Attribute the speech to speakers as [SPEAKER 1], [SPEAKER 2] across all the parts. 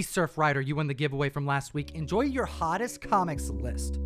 [SPEAKER 1] Surf Rider, you won the giveaway from last week. Enjoy your hottest comics list.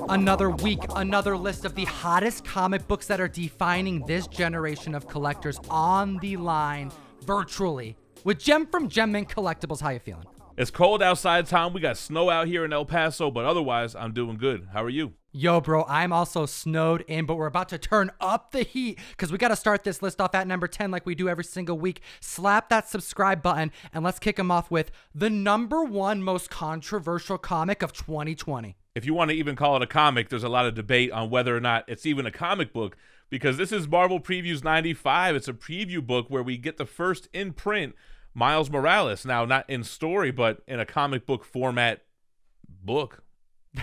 [SPEAKER 1] Another week, another list of the hottest comic books that are defining this generation of collectors on the line virtually. With Jem from Gem Mint Collectibles, how you feeling?
[SPEAKER 2] It's cold outside, Tom. We got snow out here in El Paso, but otherwise, I'm doing good. How are you?
[SPEAKER 1] Yo, bro, I'm also snowed in, but we're about to turn up the heat because we got to start this list off at number 10 like we do every single week. Slap that subscribe button, and let's kick them off with the number one most controversial comic of 2020.
[SPEAKER 2] If you want to even call it a comic, there's a lot of debate on whether or not it's even a comic book, because this is Marvel Previews 95. It's a preview book where we get the first in print Miles Morales. Now, not in story, but in a comic book format book.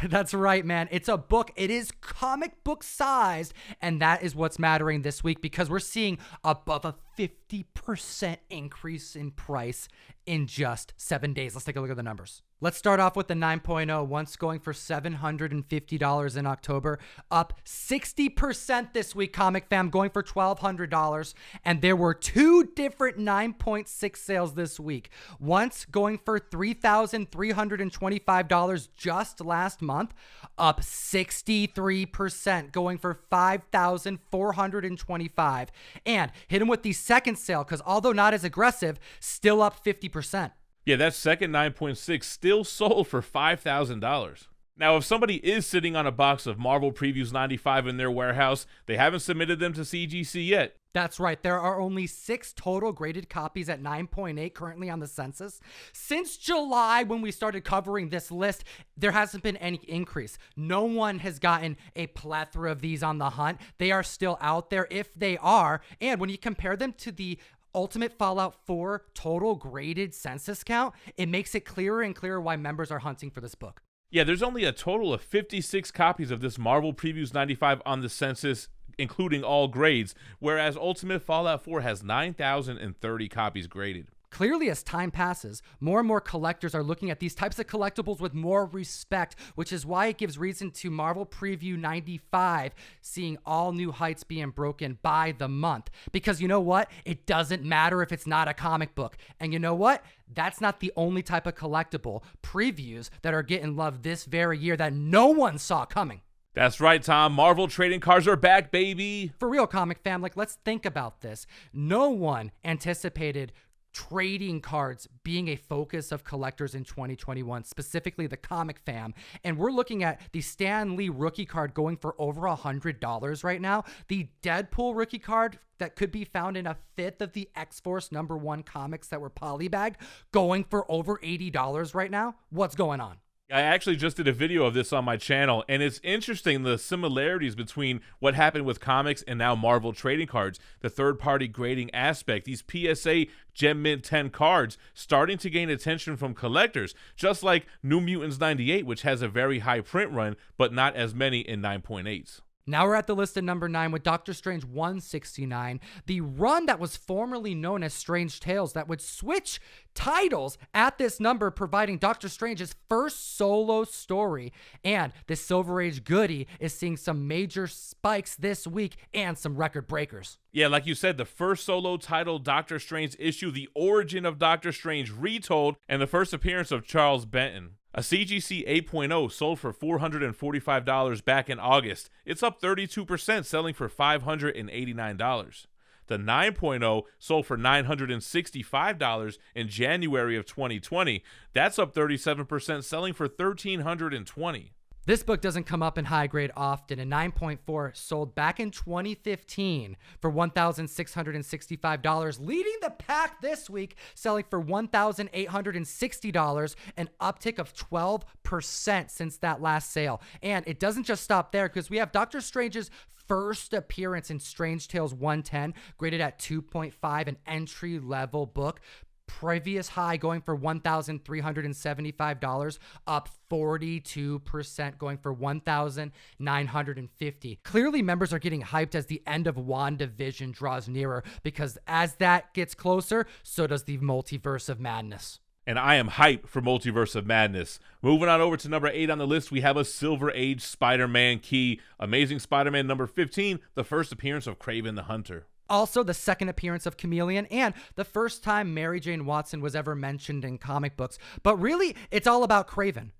[SPEAKER 1] That's right, man. It's a book. It is comic book sized, and that is what's mattering this week because we're seeing above a 50% increase in price in just 7 days. Let's take a look at the numbers. Let's start off with the 9.0, once going for $750 in October, up 60% this week, Comic Fam, going for $1,200. And there were two different 9.6 sales this week. Once going for $3,325 just last month, up 63%, going for $5,425. And hit them with the second sale, because although not as aggressive, still up 50%.
[SPEAKER 2] Yeah, that second 9.6 still sold for $5,000. Now, if somebody is sitting on a box of Marvel Previews 95 in their warehouse, they haven't submitted them to CGC yet.
[SPEAKER 1] That's right. There are only 6 total graded copies at 9.8 currently on the census. Since July, when we started covering this list, there hasn't been any increase. No one has gotten a plethora of these on the hunt. They are still out there if they are. And when you compare them to the Ultimate Fallout 4 total graded census count, it makes it clearer and clearer why members are hunting for this book.
[SPEAKER 2] Yeah, there's only a total of 56 copies of this Marvel Previews 95 on the census, including all grades, whereas Ultimate Fallout 4 has 9,030 copies graded.
[SPEAKER 1] Clearly, as time passes, more and more collectors are looking at these types of collectibles with more respect, which is why it gives reason to Marvel Preview 95 seeing all new heights being broken by the month. Because you know what? It doesn't matter if it's not a comic book. And you know what? That's not the only type of collectible previews that are getting love this very year that no one saw coming.
[SPEAKER 2] That's right, Tom. Marvel trading cards are back, baby.
[SPEAKER 1] For real, Comic Fam, let's think about this. No one anticipated trading cards being a focus of collectors in 2021, specifically the Comic Fam. And we're looking at the Stan Lee rookie card going for over $100 right now. The Deadpool rookie card that could be found in a fifth of the X-Force #1 comics that were polybagged going for over $80 right now. What's going on?
[SPEAKER 2] I actually just did a video of this on my channel, and it's interesting the similarities between what happened with comics and now Marvel trading cards, the third-party grading aspect, these PSA Gem Mint 10 cards starting to gain attention from collectors, just like New Mutants 98, which has a very high print run, but not as many in 9.8s.
[SPEAKER 1] Now we're at the list at number 9 with Doctor Strange 169, the run that was formerly known as Strange Tales that would switch titles at this number, providing Doctor Strange's first solo story. And this Silver Age goodie is seeing some major spikes this week and some record breakers.
[SPEAKER 2] Yeah, like you said, the first solo title Doctor Strange issue, The Origin of Doctor Strange Retold, and the first appearance of Charles Benton. A CGC 8.0 sold for $445 back in August. It's up 32%, selling for $589. The 9.0 sold for $965 in January of 2020. That's up 37%, selling for $1,320.
[SPEAKER 1] This book doesn't come up in high grade often. A 9.4 sold back in 2015 for $1,665, leading the pack this week, selling for $1,860, an uptick of 12% since that last sale. And it doesn't just stop there, because we have Doctor Strange's first appearance in Strange Tales 110, graded at 2.5, an entry-level book. Previous high going for $1,375, up 42%, going for $1,950. Clearly, members are getting hyped as the end of Wanda Vision draws nearer, because as that gets closer, so does the Multiverse of Madness.
[SPEAKER 2] And I am hyped for Multiverse of Madness. Moving on over to number 8 on the list, we have a Silver Age Spider-Man key. Amazing Spider-Man number 15, the first appearance of Kraven the Hunter.
[SPEAKER 1] Also, the second appearance of Chameleon and the first time Mary Jane Watson was ever mentioned in comic books. But really, it's all about Kraven.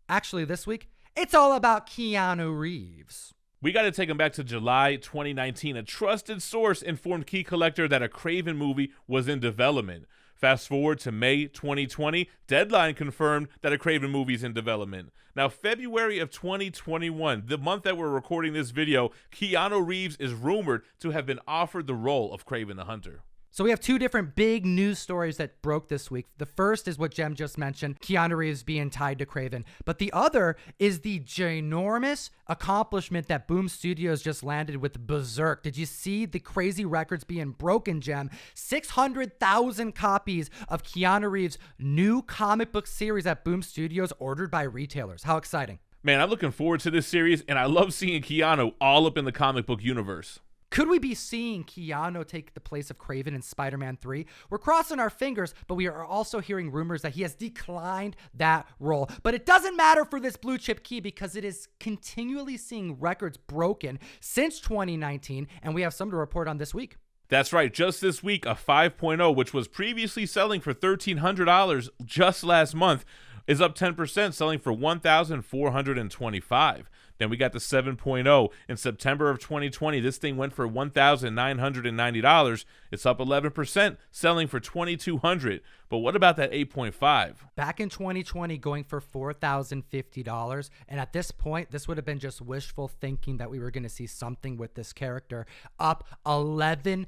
[SPEAKER 1] Actually, this week, it's all about Keanu Reeves.
[SPEAKER 2] We got to take him back to July 2019. A trusted source informed Key Collector that a Kraven movie was in development. Fast forward to May 2020, Deadline confirmed that a Kraven movie is in development. Now, February of 2021, the month that we're recording this video, Keanu Reeves is rumored to have been offered the role of Kraven the Hunter.
[SPEAKER 1] So we have two different big news stories that broke this week. The first is what Jem just mentioned, Keanu Reeves being tied to Kraven. But the other is the ginormous accomplishment that Boom Studios just landed with Berserk. Did you see the crazy records being broken, Jem? 600,000 copies of Keanu Reeves' new comic book series at Boom Studios ordered by retailers. How exciting.
[SPEAKER 2] Man, I'm looking forward to this series, and I love seeing Keanu all up in the comic book universe.
[SPEAKER 1] Could we be seeing Keanu take the place of Kraven in Spider-Man 3? We're crossing our fingers, but we are also hearing rumors that he has declined that role. But it doesn't matter for this blue chip key because it is continually seeing records broken since 2019, and we have some to report on this week.
[SPEAKER 2] That's right, just this week, a 5.0, which was previously selling for $1,300 just last month, is up 10%, selling for $1,425. Then we got the 7.0 in September of 2020. This thing went for $1,990. It's up 11%, selling for $2,200. But what about that 8.5?
[SPEAKER 1] Back in 2020, going for $4,050. And at this point, this would have been just wishful thinking that we were going to see something with this character. Up 11%,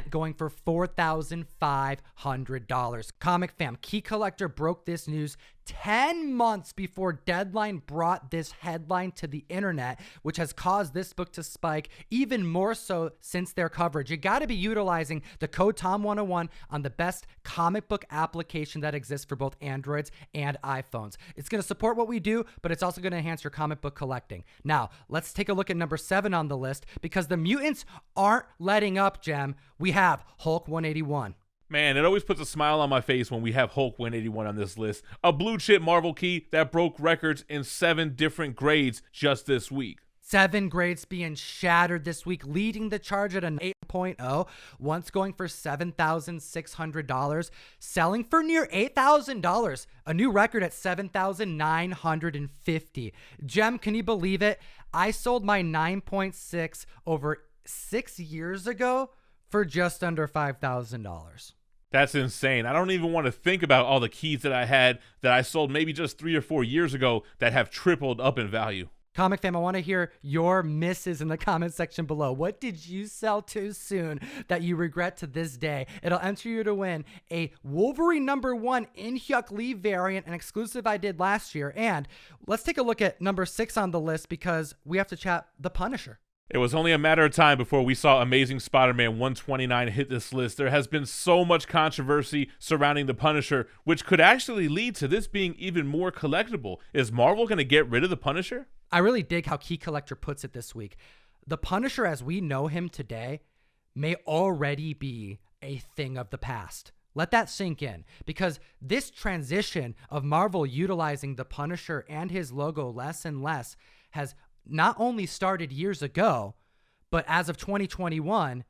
[SPEAKER 1] going for $4,500. Comic fam, Key Collector broke this news 10 months before Deadline brought this headline to the internet, which has caused this book to spike even more so since their coverage. You got to be utilizing the code TOM101 on the best comic book application that exists for both Androids and iPhones. It's going to support what we do, but it's also going to enhance your comic book collecting. Now, let's take a look at number 7 on the list because the mutants aren't letting up, Jem. We have Hulk 181.
[SPEAKER 2] Man, it always puts a smile on my face when we have Hulk 181 on this list. A blue chip Marvel key that broke records in 7 different grades just this week.
[SPEAKER 1] 7 grades being shattered this week, leading the charge at an 8.0, once going for $7,600, selling for near $8,000, a new record at $7,950. Jem, can you believe it? I sold my 9.6 over 6 years ago for just under $5,000.
[SPEAKER 2] That's insane. I don't even want to think about all the keys that I had that I sold maybe just 3 or 4 years ago that have tripled up in value.
[SPEAKER 1] Comic fam, I want to hear your misses in the comment section below. What did you sell too soon that you regret to this day? It'll enter you to win a Wolverine #1 in Hyuk Lee variant, an exclusive I did last year. And let's take a look at number 6 on the list because we have to chat The Punisher.
[SPEAKER 2] It was only a matter of time before we saw Amazing Spider-Man 129 hit this list. There has been so much controversy surrounding The Punisher, which could actually lead to this being even more collectible. Is Marvel going to get rid of The Punisher?
[SPEAKER 1] I really dig how Key Collector puts it this week. The Punisher, as we know him today, may already be a thing of the past. Let that sink in, because this transition of Marvel utilizing The Punisher and his logo less and less has not only started years ago, but as of 2021,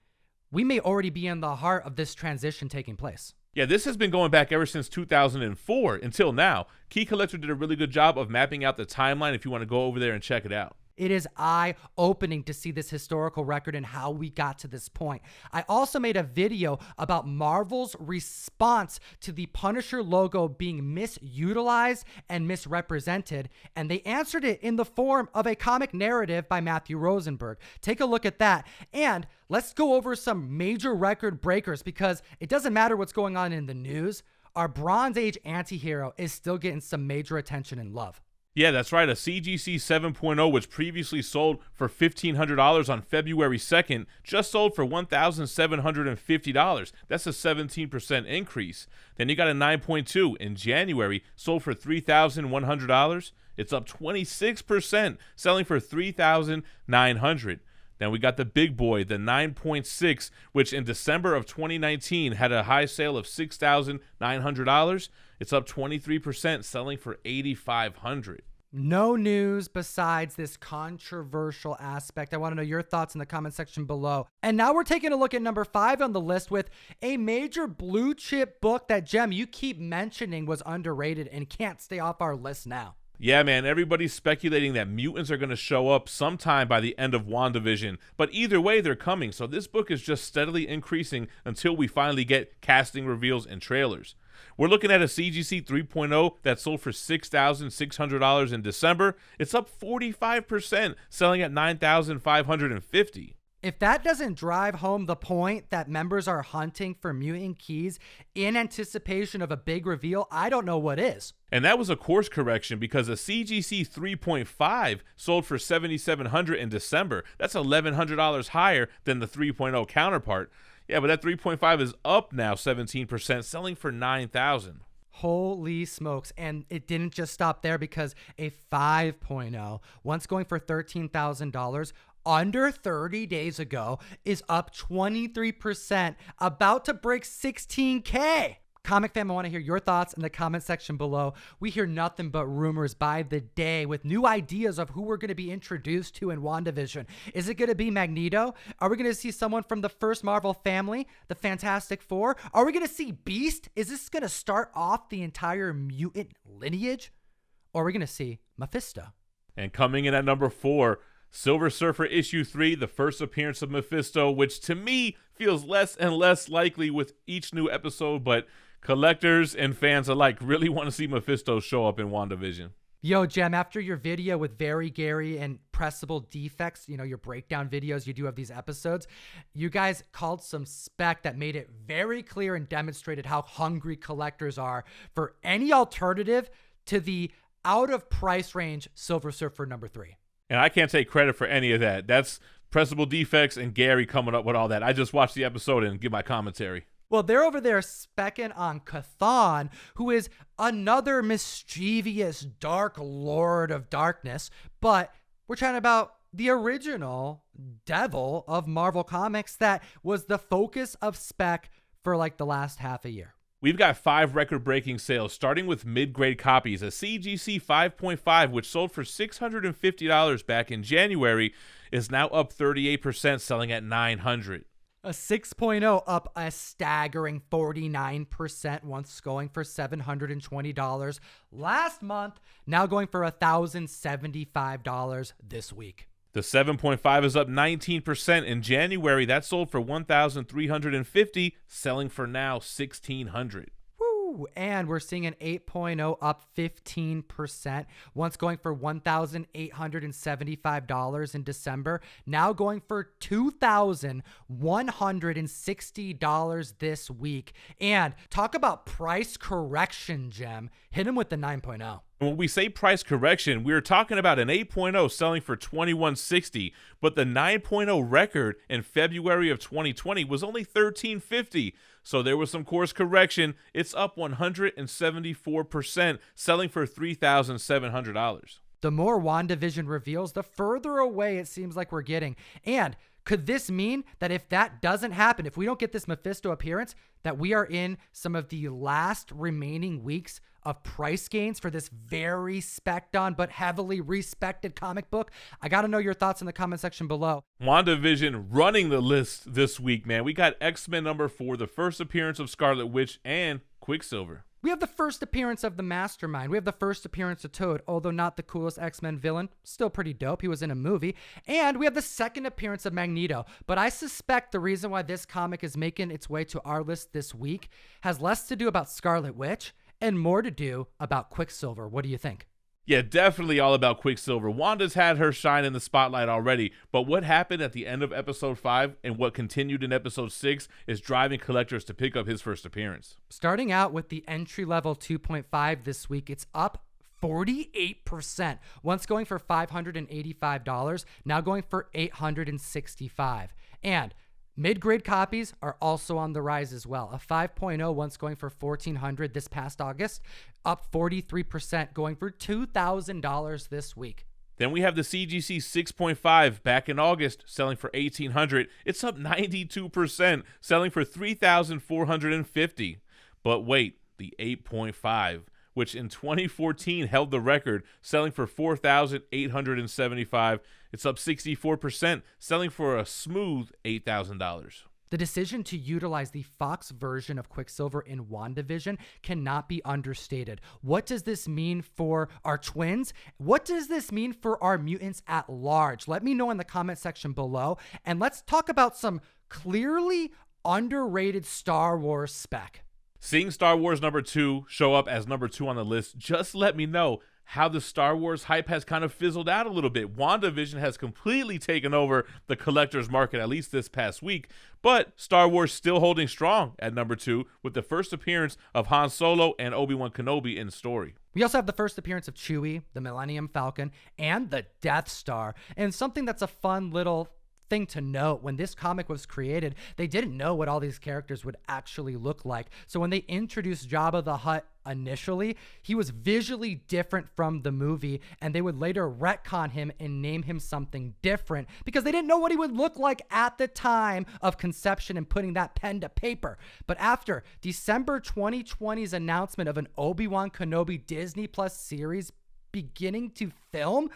[SPEAKER 1] we may already be in the heart of this transition taking place.
[SPEAKER 2] Yeah, this has been going back ever since 2004 until now. Key Collector did a really good job of mapping out the timeline if you want to go over there and check it out.
[SPEAKER 1] It is eye-opening to see this historical record and how we got to this point. I also made a video about Marvel's response to the Punisher logo being misutilized and misrepresented, and they answered it in the form of a comic narrative by Matthew Rosenberg. Take a look at that, and let's go over some major record breakers because it doesn't matter what's going on in the news. Our Bronze Age antihero is still getting some major attention and love.
[SPEAKER 2] Yeah, that's right. A CGC 7.0, which previously sold for $1,500 on February 2nd, just sold for $1,750. That's a 17% increase. Then you got a 9.2 in January, sold for $3,100. It's up 26%, selling for $3,900. Then we got the big boy, the 9.6, which in December of 2019 had a high sale of $6,900. It's up 23%, selling for $8,500.
[SPEAKER 1] No news besides this controversial aspect. I want to know your thoughts in the comment section below. And now we're taking a look at number 5 on the list with a major blue chip book that, Jem, you keep mentioning was underrated and can't stay off our list now.
[SPEAKER 2] Yeah, man, everybody's speculating that mutants are going to show up sometime by the end of Wanda Vision, but either way, they're coming, so this book is just steadily increasing until we finally get casting reveals and trailers. We're looking at a CGC 3.0 that sold for $6,600 in December. It's up 45%, selling at $9,550.
[SPEAKER 1] If that doesn't drive home the point that members are hunting for mutant keys in anticipation of a big reveal, I don't know what is.
[SPEAKER 2] And that was a course correction because a CGC 3.5 sold for $7,700 in December. That's $1,100 higher than the 3.0 counterpart. Yeah, but that 3.5 is up now 17%, selling for $9,000.
[SPEAKER 1] Holy smokes. And it didn't just stop there because a 5.0, once going for $13,000, under 30 days ago, is up 23%, about to break 16K. Comic fam, I want to hear your thoughts in the comment section below. We hear nothing but rumors by the day with new ideas of who we're going to be introduced to in WandaVision. Is it going to be Magneto? Are we going to see someone from the first Marvel family, the Fantastic Four? Are we going to see Beast? Is this going to start off the entire mutant lineage? Or are we going to see Mephisto?
[SPEAKER 2] And coming in at number 4, Silver Surfer issue 3, the first appearance of Mephisto, which to me feels less and less likely with each new episode, but collectors and fans alike really want to see Mephisto show up in WandaVision.
[SPEAKER 1] Yo, Jem, after your video with Very Gary and Pressable Defects, you know, your breakdown videos you do of these episodes, you guys called some spec that made it very clear and demonstrated how hungry collectors are for any alternative to the out of price range Silver Surfer number 3.
[SPEAKER 2] And I can't take credit for any of that. That's Pressable Defects and Gary coming up with all that. I just watched the episode and give my commentary.
[SPEAKER 1] Well, they're over there specking on Chthon, who is another mischievous dark lord of darkness, but we're chatting about the original devil of Marvel Comics that was the focus of spec for like the last half a year.
[SPEAKER 2] We've got 5 record-breaking sales, starting with mid-grade copies. A CGC 5.5, which sold for $650 back in January, is now up 38%, selling at $900.
[SPEAKER 1] A 6.0 up a staggering 49%, once going for $720 last month, now going for $1,075 this week.
[SPEAKER 2] The 7.5 is up 19% in January. That sold for $1,350, selling for now $1,600.
[SPEAKER 1] Woo! And we're seeing an 8.0 up 15%, once going for $1,875 in December, now going for $2,160 this week. And talk about price correction, Jem. Hit him with the 9.0.
[SPEAKER 2] When we say price correction, we're talking about an 8.0 selling for $2,160, but the 9.0 record in February of 2020 was only $1,350. So there was some course correction. It's up 174%, selling for $3,700.
[SPEAKER 1] The more WandaVision reveals, the further away it seems like we're getting. And could this mean that if that doesn't happen, if we don't get this Mephisto appearance, that we are in some of the last remaining weeks of price gains for this very spec'd on but heavily respected comic book? I got to know your thoughts in the comment section below.
[SPEAKER 2] WandaVision running the list this week, man. We got X-Men number 4, the first appearance of Scarlet Witch and Quicksilver.
[SPEAKER 1] We have the first appearance of the Mastermind. We have the first appearance of Toad, although not the coolest X-Men villain. Still pretty dope. He was in a movie. And we have the second appearance of Magneto. But I suspect the reason why this comic is making its way to our list this week has less to do about Scarlet Witch and more to do about Quicksilver. What do you think?
[SPEAKER 2] Yeah, definitely all about Quicksilver. Wanda's had her shine in the spotlight already, but what happened at the end of episode 5 and what continued in episode 6 is driving collectors to pick up his first appearance.
[SPEAKER 1] Starting out with the entry-level 2.5 this week, it's up 48%. Once going for $585, now going for $865. And mid-grade copies are also on the rise as well. A 5.0 once going for $1,400 this past August, up 43%, going for $2,000 this week.
[SPEAKER 2] Then we have the CGC 6.5 back in August, selling for $1,800. It's up 92%, selling for $3,450. But wait, the 8.5, which in 2014 held the record, selling for $4,875. It's up 64%, selling for a smooth $8,000.
[SPEAKER 1] The decision to utilize the Fox version of Quicksilver in Wanda Vision cannot be understated. What does this mean for our twins? What does this mean for our mutants at large? Let me know in the comment section below, and let's talk about some clearly underrated Star Wars spec.
[SPEAKER 2] Seeing Star Wars number 2 show up as number 2 on the list just let me know how the Star Wars hype has kind of fizzled out a little bit. Wanda Vision has completely taken over the collector's market, at least this past week, but Star Wars still holding strong at number 2 with the first appearance of Han Solo and Obi-Wan Kenobi in story.
[SPEAKER 1] We also have the first appearance of Chewie, the Millennium Falcon, and the Death Star. And something that's a fun little thing to note, when this comic was created, they didn't know what all these characters would actually look like. So when they introduced Jabba the Hutt initially, he was visually different from the movie, and they would later retcon him and name him something different because they didn't know what he would look like at the time of conception and putting that pen to paper. But after December 2020's announcement of an Obi-Wan Kenobi Disney Plus series beginning to film,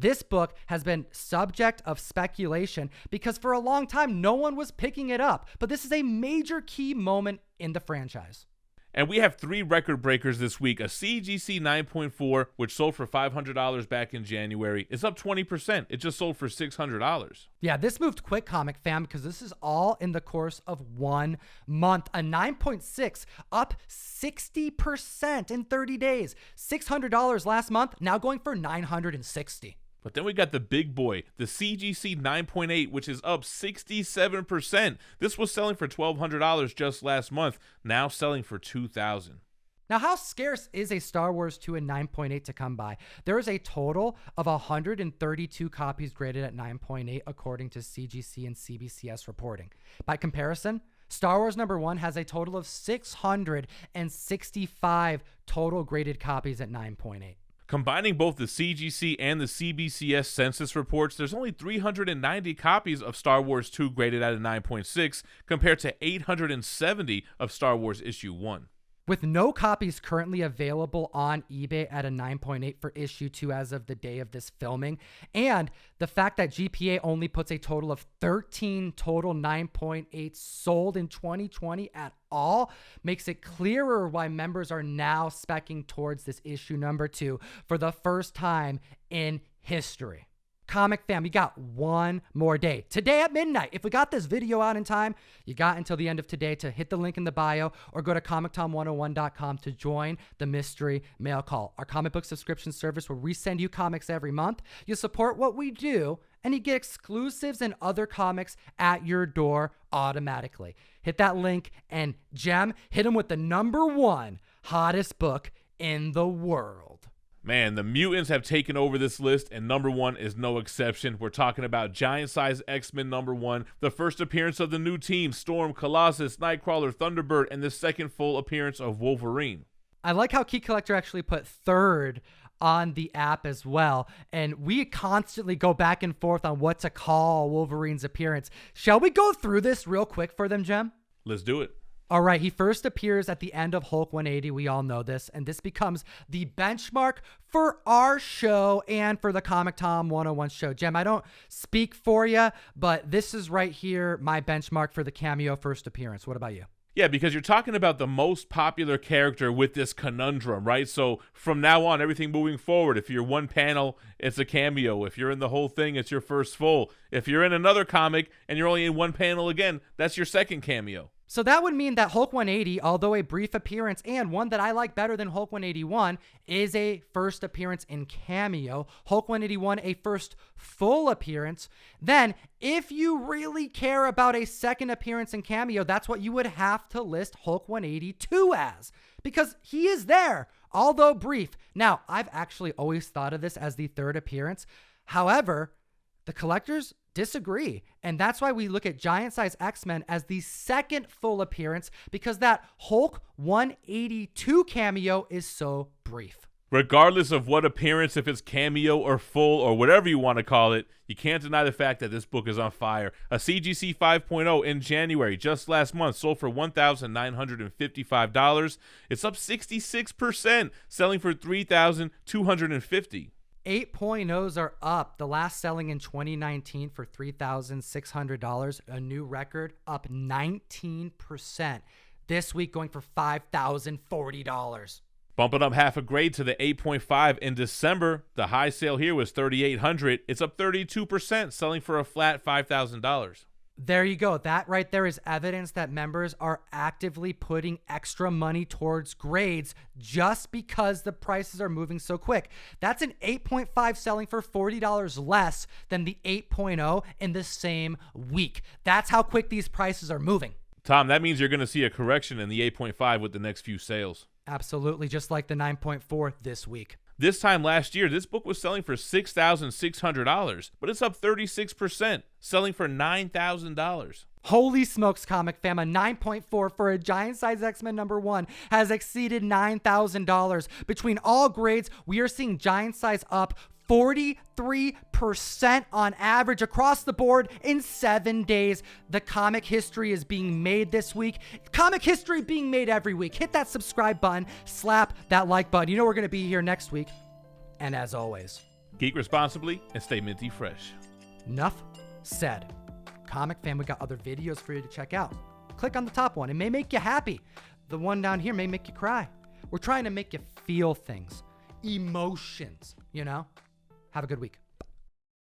[SPEAKER 1] this book has been subject of speculation because for a long time, no one was picking it up. But this is a major key moment in the franchise.
[SPEAKER 2] And we have 3 record breakers this week. A CGC 9.4, which sold for $500 back in January, is up 20%. It just sold for $600.
[SPEAKER 1] Yeah, this moved quick, comic fam, because this is all in the course of 1 month. A 9.6 up 60% in 30 days. $600 last month, now going for $960.
[SPEAKER 2] But then we got the big boy, the CGC 9.8, which is up 67%. This was selling for $1,200 just last month, now selling for $2,000.
[SPEAKER 1] Now, how scarce is a Star Wars 2 and 9.8 to come by? There is a total of 132 copies graded at 9.8, according to CGC and CBCS reporting. By comparison, Star Wars number 1 has a total of 665 total graded copies at 9.8.
[SPEAKER 2] Combining both the CGC and the CBCS census reports, there's only 390 copies of Star Wars 2 graded at a 9.6 compared to 870 of Star Wars issue 1.
[SPEAKER 1] With no copies currently available on eBay at a 9.8 for issue 2 as of the day of this filming, and the fact that GPA only puts a total of 13 total 9.8 sold in 2020 at all, makes it clearer why members are now speccing towards this issue number 2 for the first time in history. Comic fam, you got one more day. Today at midnight. If we got this video out in time, you got until the end of today to hit the link in the bio or go to ComicTom101.com to join the mystery mail call, our comic book subscription service where we send you comics every month. You support what we do, and you get exclusives and other comics at your door automatically. Hit that link and Gem, hit them with the number 1 hottest book in the world.
[SPEAKER 2] Man, the mutants have taken over this list, and number 1 is no exception. We're talking about Giant Size X-Men number 1, the first appearance of the new team, Storm, Colossus, Nightcrawler, Thunderbird, and the second full appearance of Wolverine.
[SPEAKER 1] I like how Key Collector actually put 3rd on the app as well, and we constantly go back and forth on what to call Wolverine's appearance. Shall we go through this real quick for them, Jem?
[SPEAKER 2] Let's do it.
[SPEAKER 1] All right, he first appears at the end of Hulk 180. We all know this, and this becomes the benchmark for our show and for the Comic Tom 101 show. Jem, I don't speak for you, but this is right here my benchmark for the cameo first appearance. What about you?
[SPEAKER 2] Yeah, because you're talking about the most popular character with this conundrum, right? So from now on, everything moving forward, if you're one panel, it's a cameo. If you're in the whole thing, it's your first full. If you're in another comic and you're only in one panel again, that's your second cameo.
[SPEAKER 1] So that would mean that Hulk 180, although a brief appearance and one that I like better than Hulk 181, is a first appearance in cameo. Hulk 181, a first full appearance. Then, if you really care about a second appearance in cameo, that's what you would have to list Hulk 182 as, because he is there, although brief. Now, I've actually always thought of this as the 3rd appearance. However, the collectors disagree. And that's why we look at Giant Size X-Men as the 2nd full appearance, because that Hulk 182 cameo is so brief.
[SPEAKER 2] Regardless of what appearance, if it's cameo or full or whatever you want to call it, you can't deny the fact that this book is on fire. A CGC 5.0 in January, just last month, sold for $1,955. It's up 66%, selling for $3,250.
[SPEAKER 1] 8.0s are up. The last selling in 2019 for $3,600, a new record, up 19%. This week going for $5,040.
[SPEAKER 2] Bumping up half a grade to the 8.5 in December. The high sale here was $3,800. It's up 32%, selling for a flat $5,000.
[SPEAKER 1] There you go. That right there is evidence that members are actively putting extra money towards grades just because the prices are moving so quick. That's an 8.5 selling for $40 less than the 8.0 in the same week. That's how quick these prices are moving.
[SPEAKER 2] Tom, that means you're going to see a correction in the 8.5 with the next few sales.
[SPEAKER 1] Absolutely, just like the 9.4 this week.
[SPEAKER 2] This time last year, this book was selling for $6,600, but it's up 36%, selling for $9,000.
[SPEAKER 1] Holy smokes, comic fam, a 9.4 for a giant size X-Men #1 has exceeded $9,000. Between all grades, we are seeing giant size up 43% on average across the board in 7 days. The comic history is being made this week. Comic history being made every week. Hit that subscribe button, slap that like button. You know we're going to be here next week. And as always,
[SPEAKER 2] geek responsibly and stay minty fresh.
[SPEAKER 1] Enough said. Comic fam, we got other videos for you to check out. Click on the top one. It may make you happy. The one down here may make you cry. We're trying to make you feel things, emotions, you know? Have a good week.